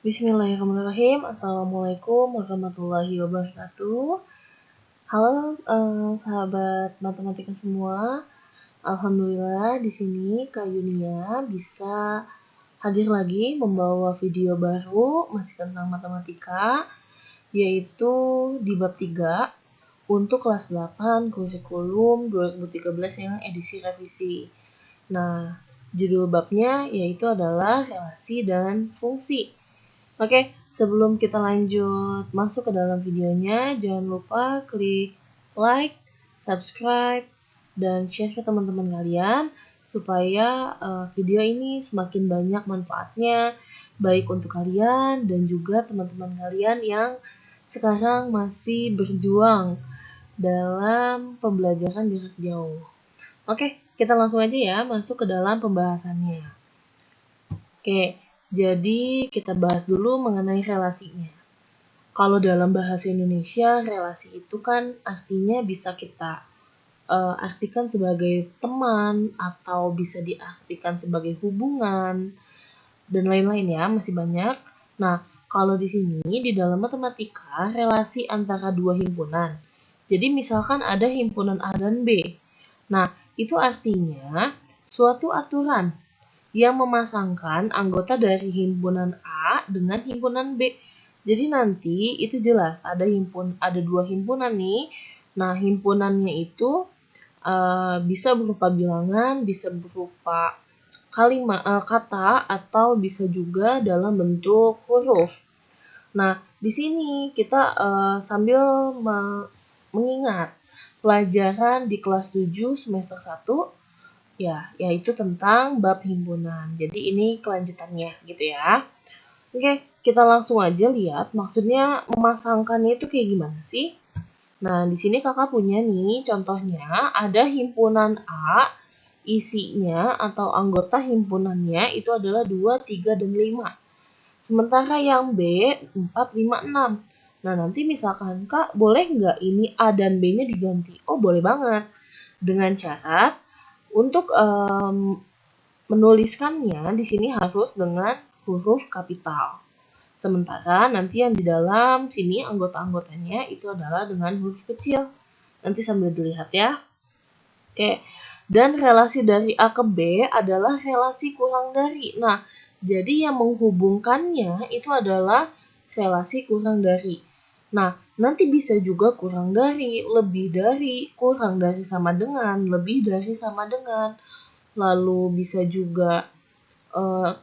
Bismillahirrahmanirrahim. Assalamualaikum warahmatullahi wabarakatuh. Halo sahabat matematika semua. Alhamdulillah di sini Kak Yunia bisa hadir lagi membawa video baru masih tentang matematika, yaitu di bab 3 untuk kelas 8 kurikulum 2013 yang edisi revisi. Nah, judul babnya yaitu adalah relasi dan fungsi. Oke, sebelum kita lanjut masuk ke dalam videonya, jangan lupa klik like, subscribe, dan share ke teman-teman kalian supaya video ini semakin banyak manfaatnya, baik untuk kalian dan juga teman-teman kalian yang sekarang masih berjuang dalam pembelajaran jarak jauh. Oke, kita langsung aja ya masuk ke dalam pembahasannya. Oke, jadi kita bahas dulu mengenai relasinya. Kalau dalam bahasa Indonesia, relasi itu kan artinya bisa kita artikan sebagai teman atau bisa diartikan sebagai hubungan dan lain-lain ya, masih banyak. Nah, kalau di sini di dalam matematika relasi antara dua himpunan. Jadi misalkan ada himpunan A dan B. Nah, itu artinya suatu aturan yang memasangkan anggota dari himpunan A dengan himpunan B. Jadi nanti itu jelas ada dua himpunan nih. Nah, himpunannya itu bisa berupa bilangan, bisa berupa kalimat, kata, atau bisa juga dalam bentuk huruf. Nah, di sini kita sambil mengingat pelajaran di kelas 7 semester 1 ya, yaitu tentang bab himpunan. Jadi ini kelanjutannya gitu ya. Oke, kita langsung aja lihat maksudnya memasangkannya itu kayak gimana sih? Nah, di sini kakak punya nih contohnya ada himpunan A, isinya atau anggota himpunannya itu adalah 2, 3, dan 5. Sementara yang B 4, 5, 6. Nah, nanti misalkan Kak, boleh nggak ini A dan B-nya diganti? Oh, boleh banget. Dengan syarat untuk menuliskannya di sini harus dengan huruf kapital. Sementara nanti yang di dalam sini anggota-anggotanya itu adalah dengan huruf kecil. Nanti sambil dilihat ya. Oke. Dan relasi dari A ke B adalah relasi kurang dari. Nah, jadi yang menghubungkannya itu adalah relasi kurang dari. Nah, nanti bisa juga kurang dari, lebih dari, kurang dari sama dengan, lebih dari sama dengan. Lalu bisa juga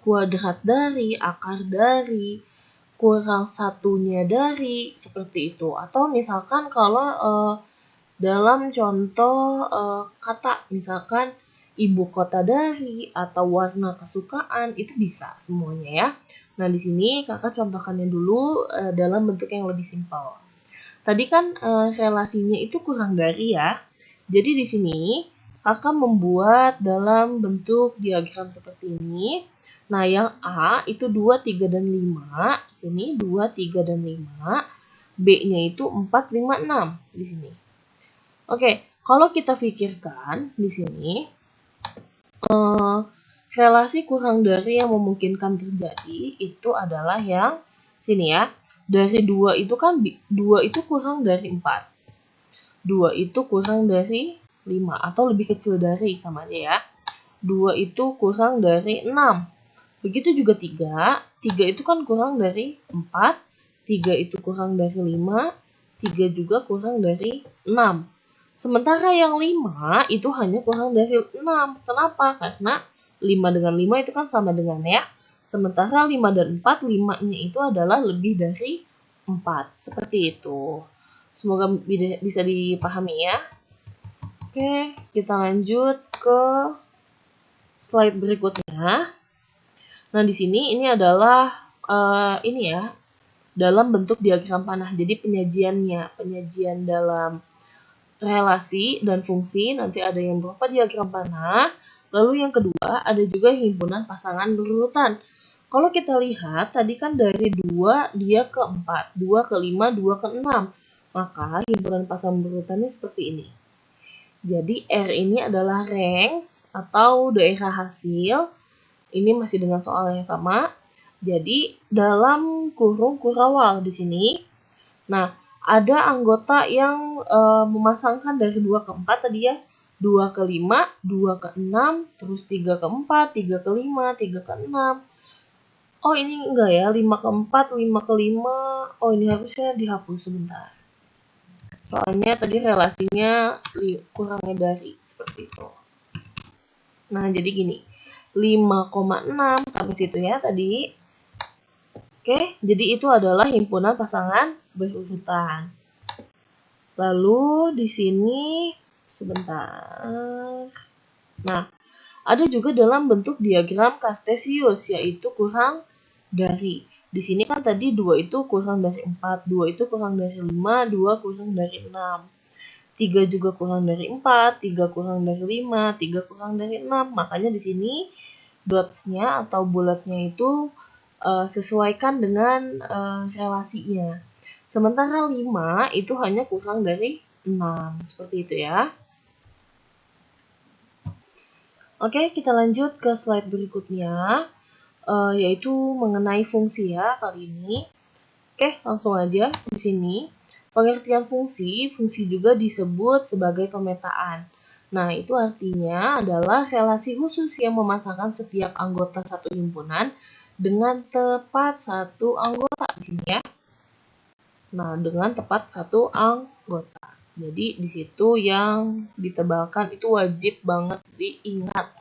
kuadrat dari, akar dari, kurang satunya dari, seperti itu. Atau misalkan kalau dalam contoh kata, misalkan ibu kota dari atau warna kesukaan, itu bisa semuanya ya. Nah, di sini kakak contohkannya dulu dalam bentuk yang lebih simpel. Tadi kan relasinya itu kurang dari ya. Jadi di sini kakak membuat dalam bentuk diagram seperti ini. Nah, yang A itu 2, 3, dan 5. Sini 2, 3, dan 5. B-nya itu 4, 5, 6 di sini. Oke, kalau kita pikirkan di sini relasi kurang dari yang memungkinkan terjadi itu adalah yang sini ya. Dari 2 itu kan 2 itu kurang dari 4. 2 itu kurang dari 5 atau lebih kecil dari, sama aja ya. 2 itu kurang dari 6. Begitu juga 3. 3 itu kan kurang dari 4. 3 itu kurang dari 5. 3 juga kurang dari 6. Sementara yang 5 itu hanya kurang dari 6. Kenapa? Karena 5 dengan 5 itu kan sama dengan ya. Sementara 5 dan 4, 5-nya itu adalah lebih dari 4. Seperti itu. Semoga bisa dipahami ya. Oke, kita lanjut ke slide berikutnya. Nah, di sini ini adalah ini ya, dalam bentuk diagram panah. Jadi penyajian dalam relasi dan fungsi, nanti ada yang berupa diagram panah. Lalu yang kedua, ada juga himpunan pasangan berurutan. Kalau kita lihat, tadi kan dari 2 dia ke 4, 2 ke 5, 2 ke 6. Maka himpunan pasangan berurutannya seperti ini. Jadi R ini adalah range atau daerah hasil. Ini masih dengan soal yang sama. Jadi dalam kurung kurawal di sini, nah ada anggota yang memasangkan dari 2 ke 4 tadi ya, 2 ke 5, 2 ke 6, terus 3 ke 4, 3 ke 5, 3 ke 6. Oh ini enggak ya, 5 ke 4, 5 ke 5. Oh ini harusnya dihapus sebentar. Soalnya tadi relasinya kurangnya dari seperti itu. Nah jadi gini, 5,6 sampai situ ya tadi. Oke, jadi itu adalah himpunan pasangan berurutan. Lalu di sini sebentar. Nah, ada juga dalam bentuk diagram kartesius, yaitu kurang dari. Di sini kan tadi 2 itu kurang dari 4, 2 itu kurang dari 5, 2 kurang dari 6. 3 juga kurang dari 4, 3 kurang dari 5, 3 kurang dari 6. Makanya di sini dots-nya atau bulatnya itu sesuaikan dengan relasinya. Sementara 5 itu hanya kurang dari 6. Seperti itu ya. Oke, kita lanjut ke slide berikutnya, yaitu mengenai fungsi ya kali ini. Oke, langsung aja di sini. Pengertian fungsi juga disebut sebagai pemetaan. Nah, itu artinya adalah relasi khusus yang memasangkan setiap anggota satu himpunan dengan tepat satu anggota di sini ya. Nah, dengan tepat satu anggota. Jadi, di situ yang ditebalkan itu wajib banget diingat.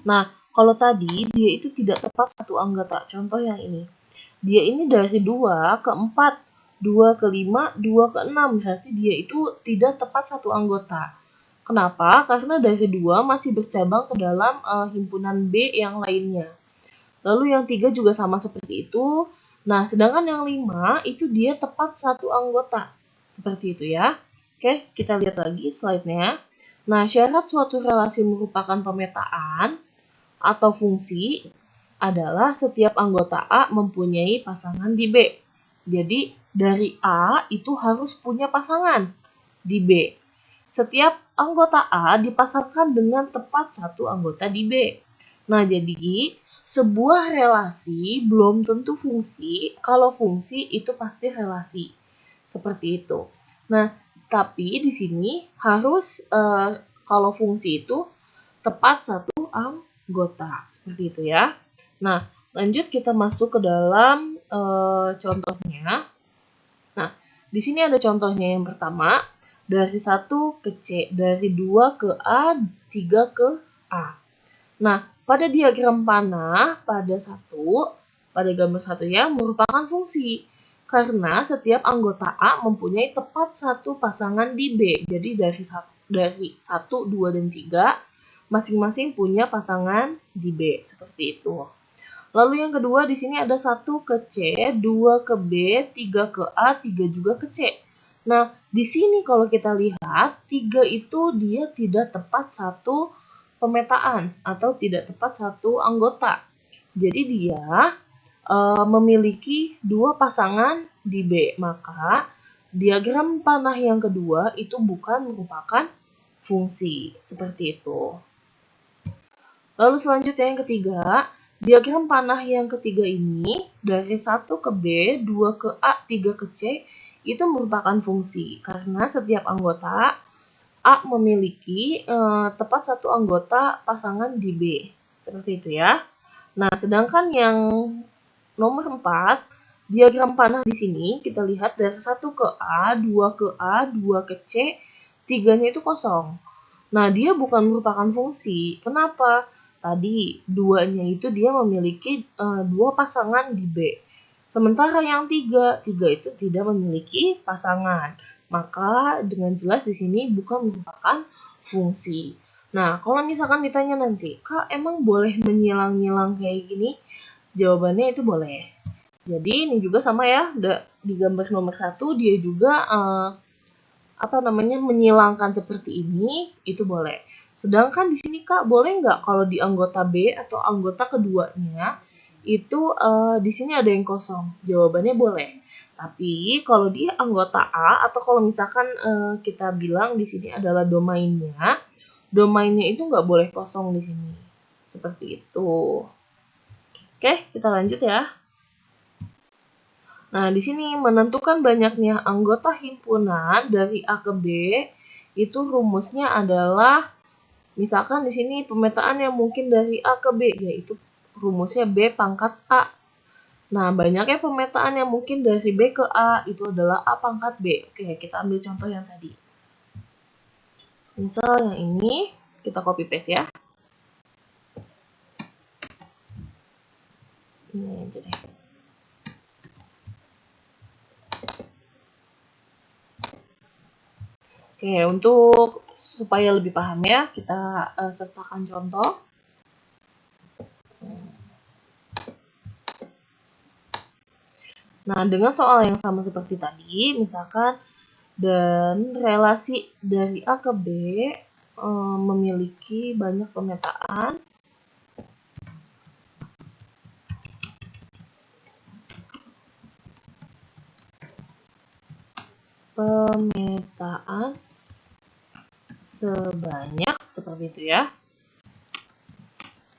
Nah, kalau tadi dia itu tidak tepat satu anggota. Contoh yang ini. Dia ini dari 2 ke 4, 2 ke 5, 2 ke 6. Berarti dia itu tidak tepat satu anggota. Kenapa? Karena dari 2 masih bercabang ke dalam himpunan B yang lainnya. Lalu yang 3 juga sama seperti itu. Nah, sedangkan yang 5 itu dia tepat satu anggota. Seperti itu ya. Oke, kita lihat lagi slide-nya. Nah, syarat suatu relasi merupakan pemetaan atau fungsi adalah setiap anggota A mempunyai pasangan di B. Jadi, dari A itu harus punya pasangan di B. Setiap anggota A dipasangkan dengan tepat satu anggota di B. Nah, jadi sebuah relasi belum tentu fungsi, kalau fungsi itu pasti relasi. Seperti itu. Nah, tapi di sini harus kalau fungsi itu tepat satu anggota. Seperti itu ya. Nah, lanjut kita masuk ke dalam contohnya. Nah, di sini ada contohnya yang pertama. Dari 1 ke C, dari 2 ke A, 3 ke A. Nah, pada diagram panah, pada gambar 1 ya, merupakan fungsi. Karena setiap anggota A mempunyai tepat satu pasangan di B. Jadi dari 1, 2, dan 3, masing-masing punya pasangan di B. Seperti itu. Lalu yang kedua, di sini ada 1 ke C, 2 ke B, 3 ke A, 3 juga ke C. Nah, di sini kalau kita lihat, 3 itu dia tidak tepat satu pemetaan atau tidak tepat satu anggota. Jadi dia memiliki 2 pasangan di B. Maka diagram panah yang kedua itu bukan merupakan fungsi. Seperti itu. Lalu selanjutnya yang ketiga, diagram panah yang ketiga ini dari 1 ke B, 2 ke A, 3 ke C itu merupakan fungsi karena setiap anggota A memiliki tepat satu anggota pasangan di B. Seperti itu ya. Nah, sedangkan yang nomor 4, diagram panah di sini kita lihat dari 1 ke A, 2 ke A, 2 ke C, 3-nya itu kosong. Nah, dia bukan merupakan fungsi. Kenapa? Tadi 2-nya itu dia memiliki 2 pasangan di B. Sementara yang 3 itu tidak memiliki pasangan. Maka dengan jelas di sini bukan merupakan fungsi. Nah, kalau misalkan ditanya nanti, Kak, emang boleh menyilang-nyilang kayak gini? Jawabannya itu boleh. Jadi ini juga sama ya, di gambar nomor 1 dia juga menyilangkan seperti ini, itu boleh. Sedangkan di sini Kak, boleh nggak kalau di anggota B atau anggota keduanya itu di sini ada yang kosong? Jawabannya boleh. Tapi kalau di anggota A atau kalau misalkan kita bilang di sini adalah domainnya itu nggak boleh kosong di sini. Seperti itu. Oke, kita lanjut ya. Nah, di sini menentukan banyaknya anggota himpunan dari A ke B, itu rumusnya adalah, misalkan di sini pemetaan yang mungkin dari A ke B, yaitu rumusnya B pangkat A. Nah, banyaknya pemetaan yang mungkin dari B ke A, itu adalah A pangkat B. Oke, kita ambil contoh yang tadi. Misal yang ini, kita copy paste ya. Ini aja deh. Oke, untuk supaya lebih paham ya, kita sertakan contoh. Nah, dengan soal yang sama seperti tadi, misalkan dan relasi dari A ke B memiliki banyak pemetaan sebanyak seperti itu ya.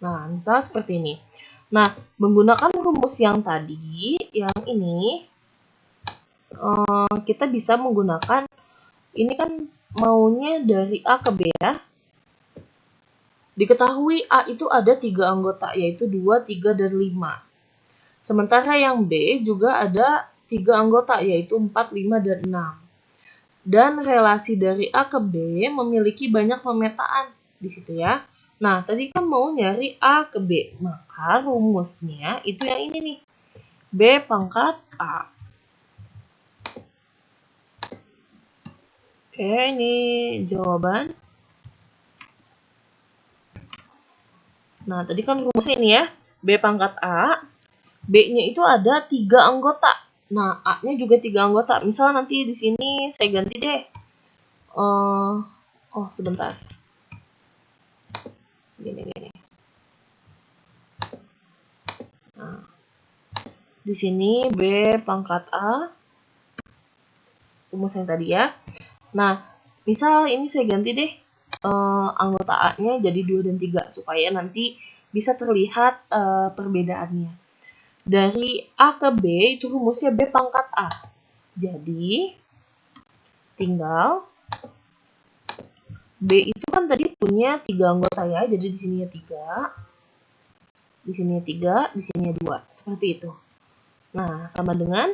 Nah, misal seperti ini. Nah, menggunakan rumus yang tadi, yang ini, kita bisa menggunakan, ini kan maunya dari A ke B ya. Diketahui A itu ada 3 anggota, yaitu 2, 3, dan 5. Sementara yang B juga ada 3 anggota, yaitu 4, 5, dan 6. Dan relasi dari A ke B memiliki banyak pemetaan di situ ya. Nah, tadi kan mau nyari A ke B, maka rumusnya itu yang ini nih. B pangkat A. Oke, ini jawaban. Nah, tadi kan rumusnya ini ya. B pangkat A. B-nya itu ada 3 anggota. Nah, A-nya juga 3 anggota. Misal nanti di sini saya ganti deh. Oh, sebentar. Gini. Nah, di sini B pangkat A, rumus yang tadi ya. Nah, misal ini saya ganti deh anggota A-nya jadi 2 dan 3 supaya nanti bisa terlihat perbedaannya. Dari A ke B itu rumusnya B pangkat A. Jadi tinggal B itu kan tadi punya 3 anggota ya, jadi di sininya 3, di sininya 3, di sininya 2, seperti itu. Nah, sama dengan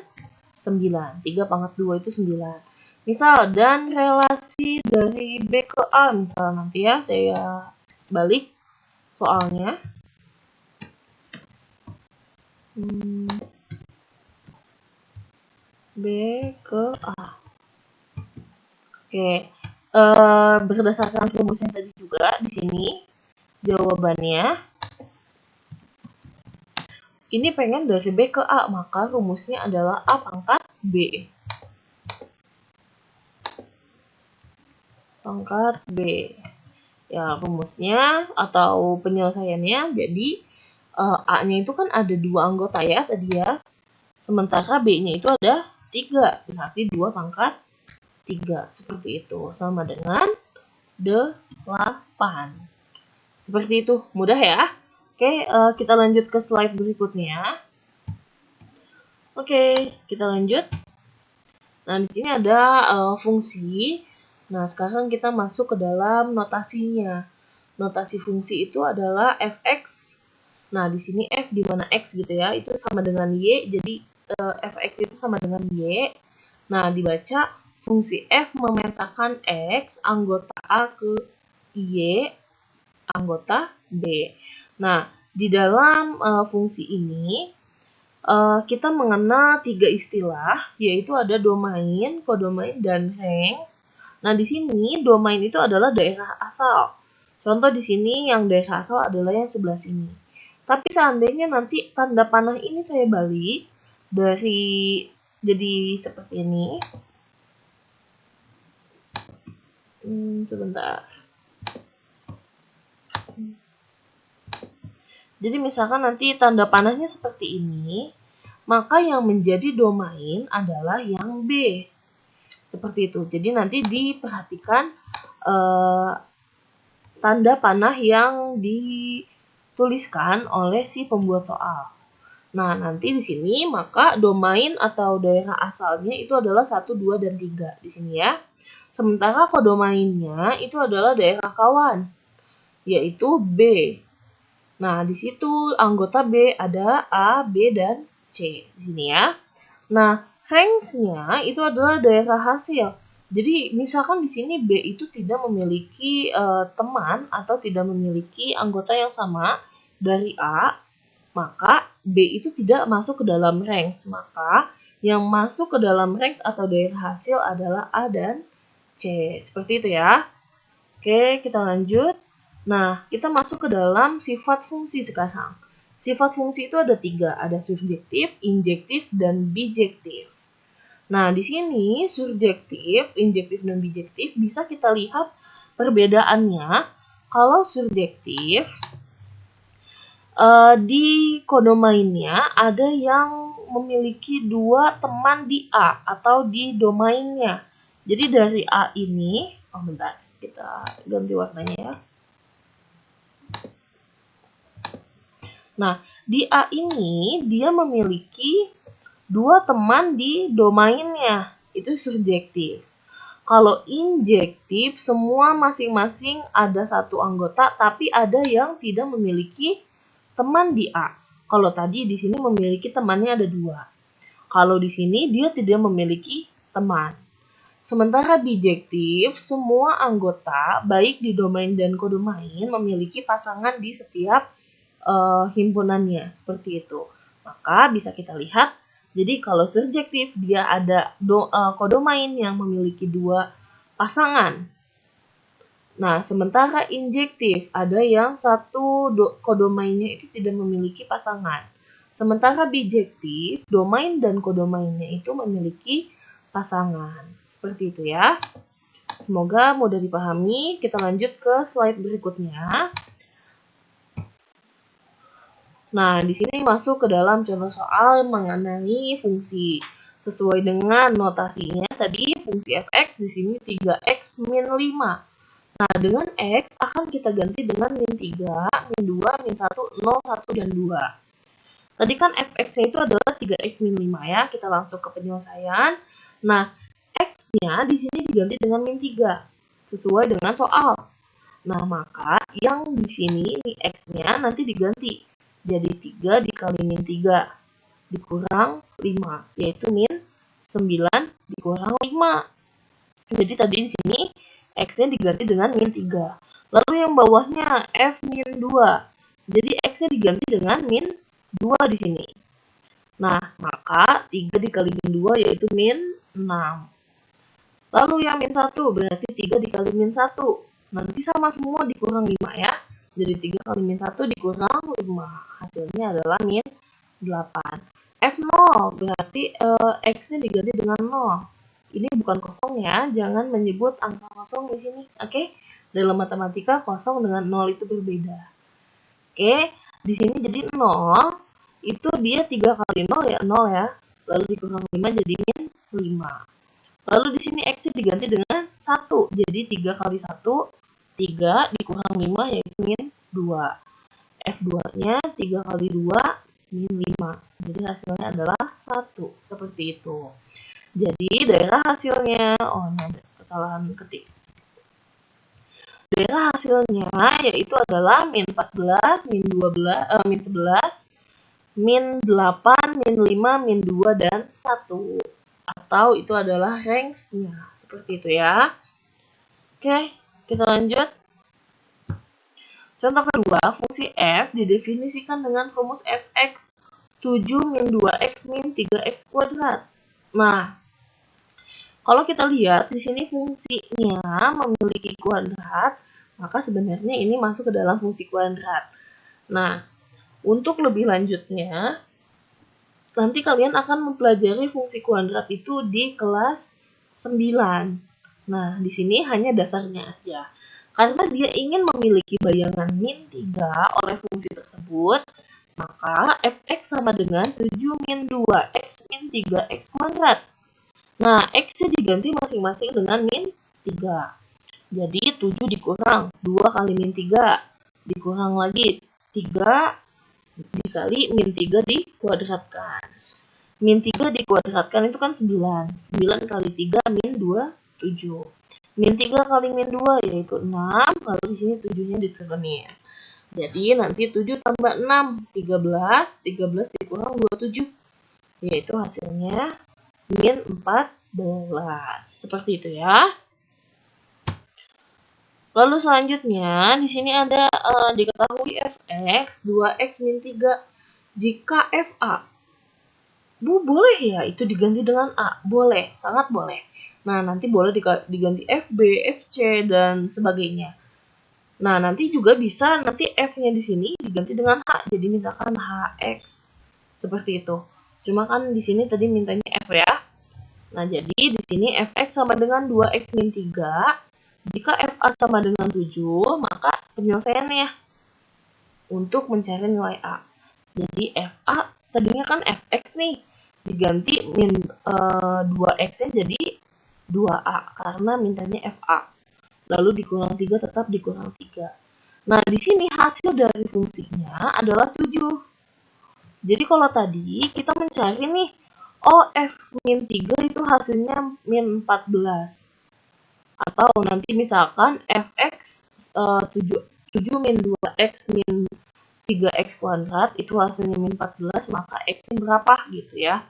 9. 3 pangkat 2 itu 9. Misal, dan relasi dari B ke A, misal nanti ya, saya balik soalnya. B ke A. Oke, berdasarkan rumus yang tadi juga, di sini jawabannya, ini pengen dari B ke A, maka rumusnya adalah A pangkat B. Pangkat B. Ya, rumusnya atau penyelesaiannya, jadi A-nya itu kan ada 2 anggota ya tadi ya. Sementara B-nya itu ada 3, berarti 2 pangkat 3. Seperti itu, sama dengan 8. Seperti itu, mudah ya. Oke, kita lanjut ke slide berikutnya. Oke, kita lanjut. Nah, di sini ada fungsi. Nah, sekarang kita masuk ke dalam notasinya. Notasi fungsi itu adalah fx. Nah, di sini f di mana x gitu ya, itu sama dengan y, jadi fx itu sama dengan y. Nah, dibaca fungsi f memetakan x, anggota A ke y, anggota B. Nah, di dalam fungsi ini, kita mengenal 3 istilah, yaitu ada domain, kodomain, dan range. Nah, di sini domain itu adalah daerah asal. Contoh di sini yang daerah asal adalah yang sebelah sini. Tapi seandainya nanti tanda panah ini saya balik dari jadi seperti ini. Sebentar. Jadi misalkan nanti tanda panahnya seperti ini, maka yang menjadi domain adalah yang B. Seperti itu. Jadi nanti diperhatikan tanda panah yang dituliskan oleh si pembuat soal. Nah, nanti di sini maka domain atau daerah asalnya itu adalah 1, 2, dan 3 di sini ya. Sementara kodomainnya itu adalah daerah kawan, yaitu B. Nah, di situ anggota B ada A, B, dan C di sini ya. Nah, range-nya itu adalah daerah hasil. Jadi, misalkan di sini B itu tidak memiliki teman atau tidak memiliki anggota yang sama dari A, maka B itu tidak masuk ke dalam range. Maka yang masuk ke dalam range atau daerah hasil adalah A dan C. Seperti itu ya. Oke, kita lanjut. Nah, kita masuk ke dalam sifat fungsi sekarang. Sifat fungsi itu ada 3. Ada surjektif, injektif, dan bijektif. Nah, di sini surjektif, injektif, dan bijektif bisa kita lihat perbedaannya. Kalau surjektif, di kodomainnya ada yang memiliki 2 teman di A atau di domainnya. Jadi dari A ini, bentar, kita ganti warnanya ya. Nah, di A ini dia memiliki 2 teman di domainnya. Itu surjektif. Kalau injektif, semua masing-masing ada 1 anggota, tapi ada yang tidak memiliki teman di A. Kalau tadi di sini memiliki temannya ada 2. Kalau di sini dia tidak memiliki teman. Sementara bijektif, semua anggota baik di domain dan kodomain memiliki pasangan di setiap himpunannya, seperti itu. Maka bisa kita lihat, jadi kalau surjektif dia ada kodomain yang memiliki 2 pasangan. Nah, sementara injektif ada yang 1 kodomainnya itu tidak memiliki pasangan. Sementara bijektif, domain dan kodomainnya itu memiliki pasangan. Seperti itu ya. Semoga mudah dipahami. Kita lanjut ke slide berikutnya. Nah, di sini masuk ke dalam contoh soal mengenai fungsi. Sesuai dengan notasinya tadi, fungsi fx di sini 3x min 5. Nah, dengan x akan kita ganti dengan min 3, min 2, min 1, 0, 1, dan 2. Tadi kan fx-nya itu adalah 3x min 5 ya. Kita langsung ke penyelesaian. Nah, x-nya di sini diganti dengan min 3, sesuai dengan soal. Nah, maka yang di sini ini x-nya nanti diganti. Jadi 3 dikali min 3 dikurang 5, yaitu min 9 dikurang 5. Jadi tadi di sini x-nya diganti dengan min 3. Lalu yang bawahnya f min 2. Jadi x-nya diganti dengan min 2 di sini. Nah, maka 3 dikali min 2 yaitu min 6. Lalu yang min 1 berarti 3 dikali min 1. Nanti sama semua dikurang 5 ya. Jadi 3 kali min 1 dikurang 5. Hasilnya adalah min 8. F0 berarti x-nya diganti dengan 0. Ini bukan kosong ya, jangan menyebut angka kosong di sini. Oke? Dalam matematika kosong dengan 0 itu berbeda. Oke, di sini jadi 0 itu dia 3 kali 0 ya 0 ya. Lalu dikurang 5 jadi min 5. Lalu di sini x-nya diganti dengan 1. Jadi 3 kali 1 3 dikurang 5 yaitu min 2. F2-nya 3 kali 2 min 5. Jadi hasilnya adalah 1. Seperti itu. Jadi daerah hasilnya, ini ada kesalahan ketik. Daerah hasilnya yaitu adalah min 14, min 12, min 11, min 8, min 5, min 2, dan 1. Atau itu adalah range-nya. Seperti itu ya. Oke, kita lanjut. Contoh kedua, fungsi f didefinisikan dengan rumus fx 7 min 2x min 3x kuadrat. Nah, kalau kita lihat di sini fungsinya memiliki kuadrat, maka sebenarnya ini masuk ke dalam fungsi kuadrat. Nah, untuk lebih lanjutnya, nanti kalian akan mempelajari fungsi kuadrat itu di kelas 9. Nah, di sini hanya dasarnya aja. Karena dia ingin memiliki bayangan min 3 oleh fungsi tersebut, maka fx sama dengan 7 min 2x min 3x kuadrat. Nah, x-nya diganti masing-masing dengan min 3. Jadi 7 dikurang 2 kali min 3. Dikurang lagi 3 dikali min 3 dikuadratkan. Min 3 dikuadratkan itu kan 9. 9 kali 3 min 2, 7. Min 3 kali min 2 yaitu 6, lalu di sini 7-nya diturunin. Jadi nanti 7 tambah 6, 13. 13 dikurang 27, yaitu hasilnya min 14. Seperti itu ya. Lalu selanjutnya di sini ada diketahui fx 2x min 3 jika fa. Boleh ya itu diganti dengan a, boleh, sangat boleh. Nah, nanti boleh diganti fb, fc dan sebagainya. Nah, nanti juga bisa nanti f-nya di sini diganti dengan h. Jadi misalkan hx. Seperti itu. Cuma kan di sini tadi mintanya f ya. Nah, jadi di sini fx sama dengan 2x min 3. Jika fa sama dengan 7, maka penyelesaiannya untuk mencari nilai a. Jadi fa tadinya kan fx nih, diganti min 2x-nya jadi 2a karena mintanya fa. Lalu dikurang 3 tetap dikurang 3. Nah, di sini hasil dari fungsinya adalah 7. Jadi kalau tadi kita mencari nih, oh f min 3 itu hasilnya min 14. Atau nanti misalkan fx 7 min 2x min 3x kuadrat itu hasilnya min 14, maka x-nya berapa gitu ya.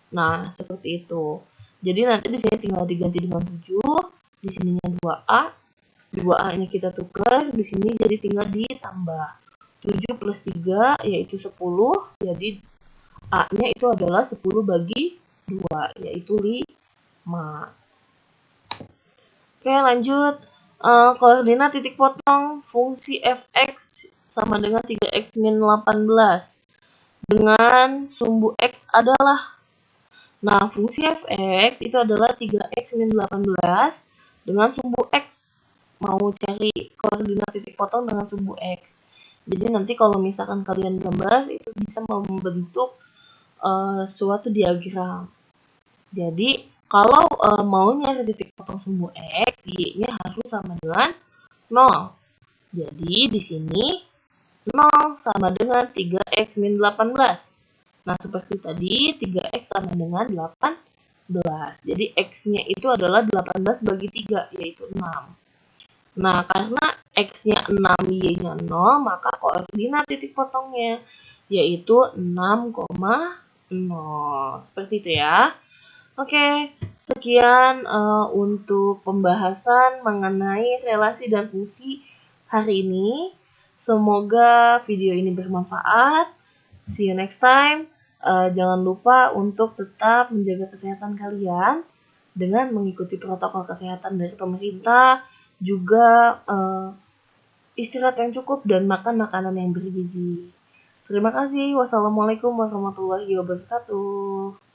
Nah, seperti itu. Jadi nanti di sini tinggal diganti dengan 7, di sininya 2a. 2a-nya kita tukar, di sini jadi tinggal ditambah. 7 plus 3 yaitu 10, jadi a-nya itu adalah 10 bagi 2, yaitu 5. Oke, lanjut. Koordinat titik potong fungsi fx sama dengan 3x min 18. Dengan sumbu x adalah. Nah, fungsi fx itu adalah 3x min 18 dengan sumbu x. Mau cari koordinat titik potong dengan sumbu x. Jadi nanti kalau misalkan kalian gambar, itu bisa membentuk suatu diagram. Jadi, kalau mau nyari titik potong sumbu x, y-nya harus sama dengan 0. Jadi, di sini 0 sama dengan 3x min 18. Nah, seperti tadi, 3x sama dengan 18. Jadi, x-nya itu adalah 18 bagi 3, yaitu 6. Nah, karena x-nya 6, y-nya 0, maka koordinat titik potongnya yaitu 6,0. Seperti itu ya. Oke, sekian untuk pembahasan mengenai relasi dan fungsi hari ini. Semoga video ini bermanfaat. See you next time. Jangan lupa untuk tetap menjaga kesehatan kalian dengan mengikuti protokol kesehatan dari pemerintah, juga istirahat yang cukup dan makan makanan yang bergizi. Terima kasih. Wassalamualaikum warahmatullahi wabarakatuh.